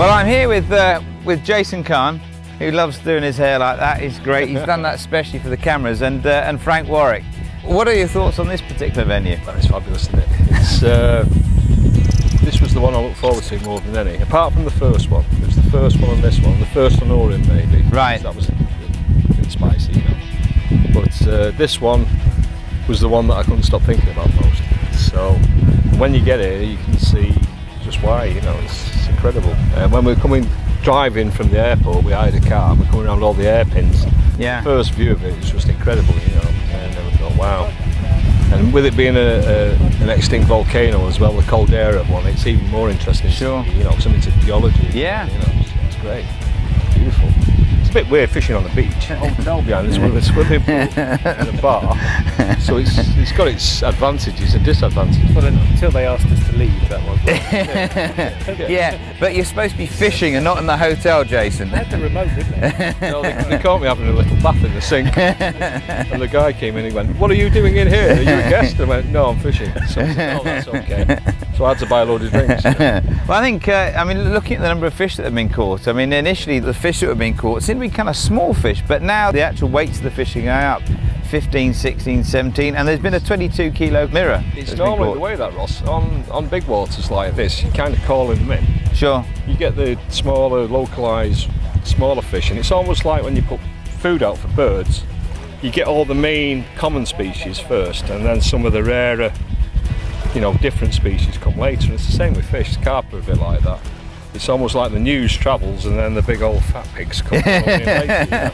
Well, I'm here with Jason Kahn, who loves doing his hair like that. He's great. He's done that especially for the cameras, and Frank Warwick. What are your thoughts on this particular venue? Well, it's fabulous, isn't it? It's, this was the one I look forward to more than any. Apart from the first one, it was the first one and this one. The first on Orient maybe. Right. That was a bit spicy, you know. But this one was the one that I couldn't stop thinking about most. So when you get here, you can see just why. You know, it's incredible. When we were driving from the airport, we hired a car and we're coming around all the hairpins. Yeah. The first view of it is just incredible, you know. And I thought, wow. And with it being an extinct volcano as well, the caldera one, it's even more interesting. Sure. You know, something to geology. Yeah. You know, it's great. Beautiful. It's a bit weird fishing on the beach. Oh, behind us with a swimming pool and a bar. So it's got its advantages and disadvantages. Well, until they asked us to leave, that was. Yeah, but you're supposed to be fishing and not in the hotel, Jason. They had the remote, didn't they? No, they caught me having a little bath in the sink. And the guy came in and he went, "What are you doing in here? Are you a guest?" And I went, "No, I'm fishing." So I said, "Oh, that's okay." So I had to buy a load of drinks. Well, I think, I mean, looking at the number of fish that have been caught, I mean, initially the fish that have been caught seem to be kind of small fish, but now the actual weights of the fish are going up 15, 16, 17, and there's been a 22 kilo mirror. It's normally the way that, Ross, on big waters like this, you kind of calling them in. Sure. You get the smaller, localised, smaller fish, and it's almost like when you put food out for birds, you get all the main common species first, and then some of the rarer, you know, different species come later. And it's the same with fish. Carp are a bit like that. It's almost like the news travels and then the big old fat pigs come in later, you know?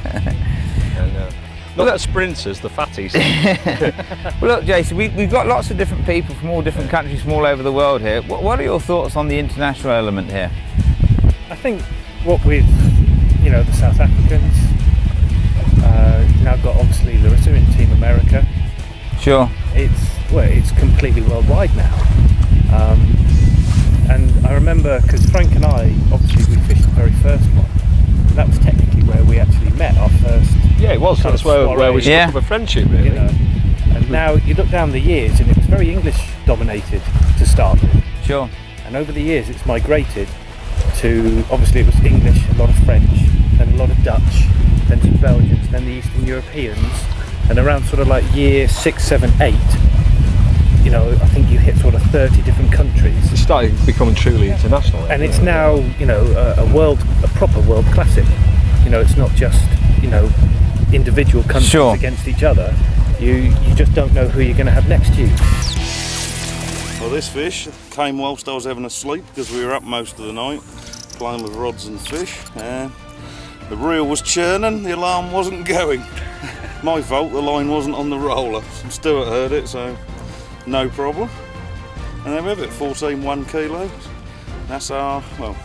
And, not the sprinters, the fatties. Well, look, Jason, we've got lots of different people from all different countries from all over the world here. What are your thoughts on the international element here? I think what with, you know, the South Africans, now got obviously Larissa in Team America. Sure. It's completely worldwide now. And I remember, because Frank and I, obviously we fished the very first one. That was technically where we actually met our first. Yeah, it was. That's where we struck up a friendship, really. You know, and now you look down the years, and it was very English dominated to start with. Sure. And over the years, it's migrated to, obviously it was English, a lot of French, then a lot of Dutch, then some Belgians, then the Eastern Europeans, and around sort of like year 6, 7, 8. You know, I think you hit sort of 30 different countries. It's starting becoming truly international. And it's now, you know, a proper world classic. You know, it's not just, you know, individual countries Sure. against each other. You just don't know who you're going to have next to you. Well, this fish came whilst I was having a sleep because we were up most of the night playing with rods and fish. The reel was churning, the alarm wasn't going. My fault, the line wasn't on the roller. Stuart heard it, so no problem. And there we have it, 14 1 kilos. That's our, well,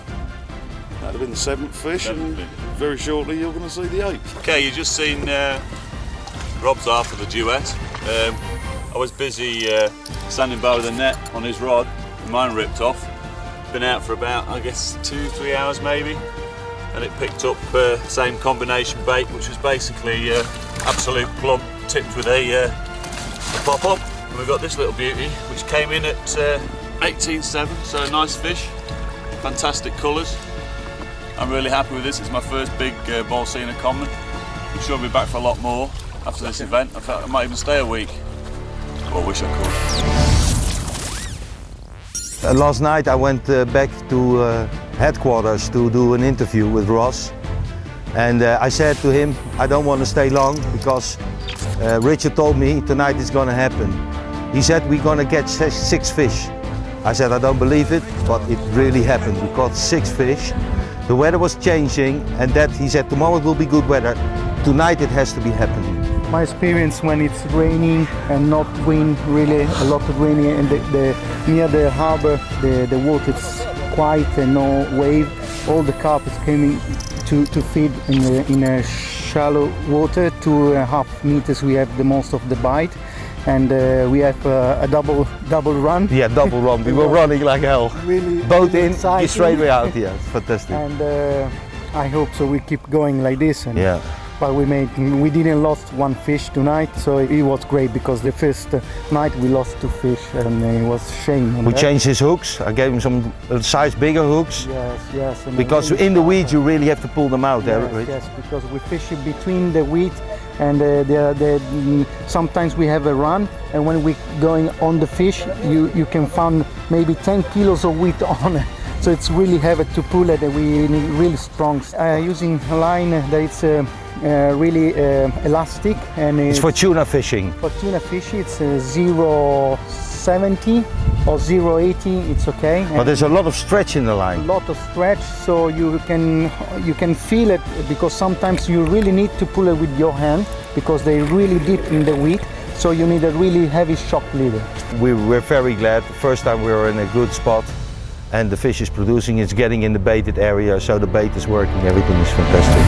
that'd have been the 7th fish, and very shortly you're going to see the 8th. Okay, you've just seen Rob's half of the duet. I was busy standing by with a net on his rod, mine ripped off. Been out for about, I guess, 2-3 hours maybe, and it picked up same combination bait, which was basically absolute plump tipped with a pop-up. And we've got this little beauty, which came in at 18.7, so a nice fish, fantastic colours. I'm really happy with this. It's my first big Bolsena common. I'm sure I'll be back for a lot more after this event. In fact, I might even stay a week. Well, I wish I could. Last night I went back to headquarters to do an interview with Ross, and I said to him, I don't want to stay long because Richard told me tonight it's going to happen. He said we're going to get 6 fish. I said I don't believe it, but it really happened. We caught 6 fish. The weather was changing, and that he said tomorrow it will be good weather. Tonight it has to be happening. My experience when it's raining and not wind, really a lot of rain, and near the harbor the water is quiet and no wave. All the carp is coming to feed in a shallow water, 2.5 meters. We have the most of the bite, and we have a double run. Yeah, double run. We were running like hell. Really, boat really in, exciting. straight way out. Yeah, it's fantastic. And I hope so. We keep going like this. And yeah. but we didn't lost one fish tonight, so it was great because the first night we lost 2 fish and it was shame. We changed his hooks. I gave him some size bigger hooks. Yes. Because in the weeds you really have to pull them out. Yes, because we fish between the weed and sometimes we have a run, and when we going on the fish, you can find maybe 10 kilos of wheat on it. So it's really heavy to pull it, and we need really strong. Using a line that is really elastic, and it's for tuna fishing. For tuna fishing, it's 0.70 or 0.80. It's okay. But there's a lot of stretch in the line. A lot of stretch, so you can feel it, because sometimes you really need to pull it with your hand because they really deep in the weed. So you need a really heavy shock leader. We're very glad. The first time we were in a good spot, and the fish is producing, it's getting in the baited area, so the bait is working, everything is fantastic.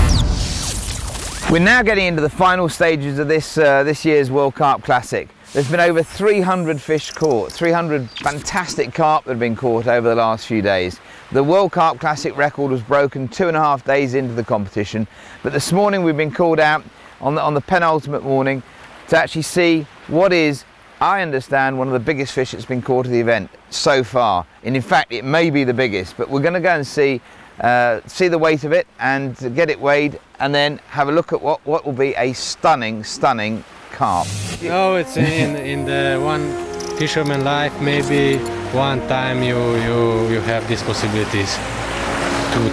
We're now getting into the final stages of this year's World Carp Classic. There's been over 300 fish caught, 300 fantastic carp that have been caught over the last few days. The World Carp Classic record was broken 2.5 days into the competition, but this morning we've been called out on the penultimate morning to actually see what is, I understand, one of the biggest fish that's been caught at the event so far. And in fact, it may be the biggest, but we're going to go and see the weight of it and get it weighed, and then have a look at what will be a stunning carp. No, it's in the one fisherman life, maybe one time you have these possibilities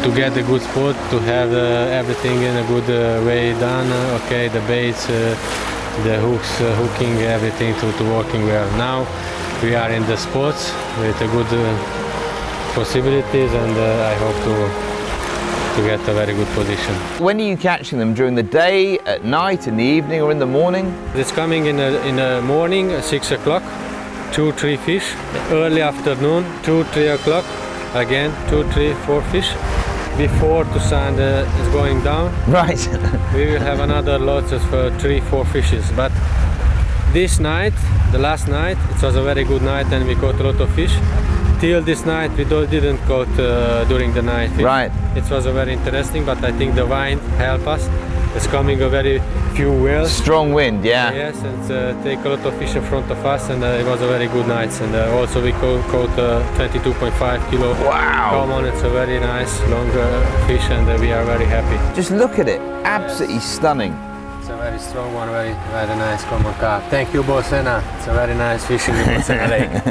to get a good spot, to have everything in a good way done. Okay, the baits, the hooks, hooking, everything to working well. Now we are in the spots with a good possibilities, and I hope to get a very good position. When are you catching them? During the day, at night, in the evening, or in the morning? It's coming in the morning, 6 o'clock, 2-3 fish. Early afternoon, 2-3 o'clock, again 2-3-4 fish. Before the sun is going down, right, we will have another lots of 3-4 fishes. But this night, the last night, it was a very good night, and we caught a lot of fish. Till this night we didn't caught during the night fish. Right. It was a very interesting, but I think the wind helped us. It's coming a very few whales. Strong wind, yeah. Yes, and take a lot of fish in front of us, and it was a very good night. And also we caught 22.5 kilo. Wow. Common. It's a very nice long fish, and we are very happy. Just look at it, absolutely stunning. It's a very strong one, very nice common carp. Thank you, Bolsena. It's a very nice fishing in Bolsena Lake.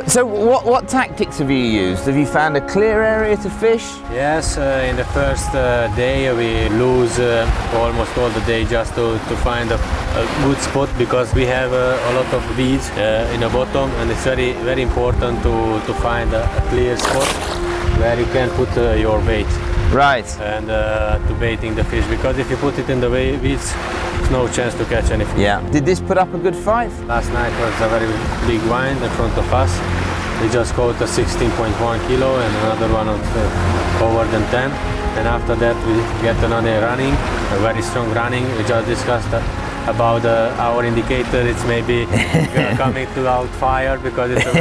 So what tactics have you used? Have you found a clear area to fish? Yes, in the first day we lose almost all the day just to find a good spot, because we have a lot of weeds in the bottom, and it's very important to find a clear spot where you can put your bait. Right. And to baiting the fish, because if you put it in the weeds, there's no chance to catch anything. Yeah. Did this put up a good fight? Last night was a very big wind in front of us. We just caught a 16.1 kilo and another one of over than 10. And after that we get another running, a very strong running. We just discussed about our indicator. It's maybe coming to out fire, because it's a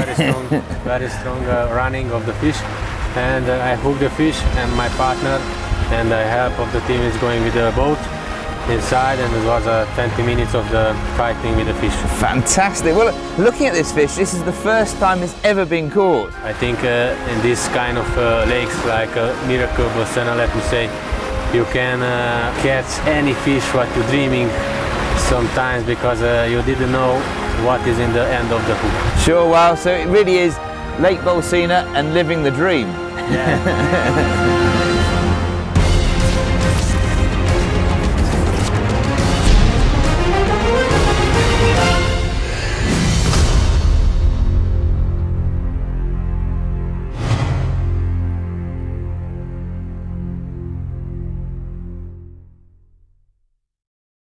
very strong running of the fish. And I hooked the fish, and my partner and the help of the team is going with the boat inside, and it was 20 minutes of the fighting with the fish. Fantastic. Well, looking at this fish, this is the first time it's ever been caught. I think in this kind of lakes like Miracle, Bolsena, let me say, you can catch any fish what you're dreaming sometimes, because you didn't know what is in the end of the hook. Sure, wow, so it really is Lake Bolsena and living the dream. Yeah.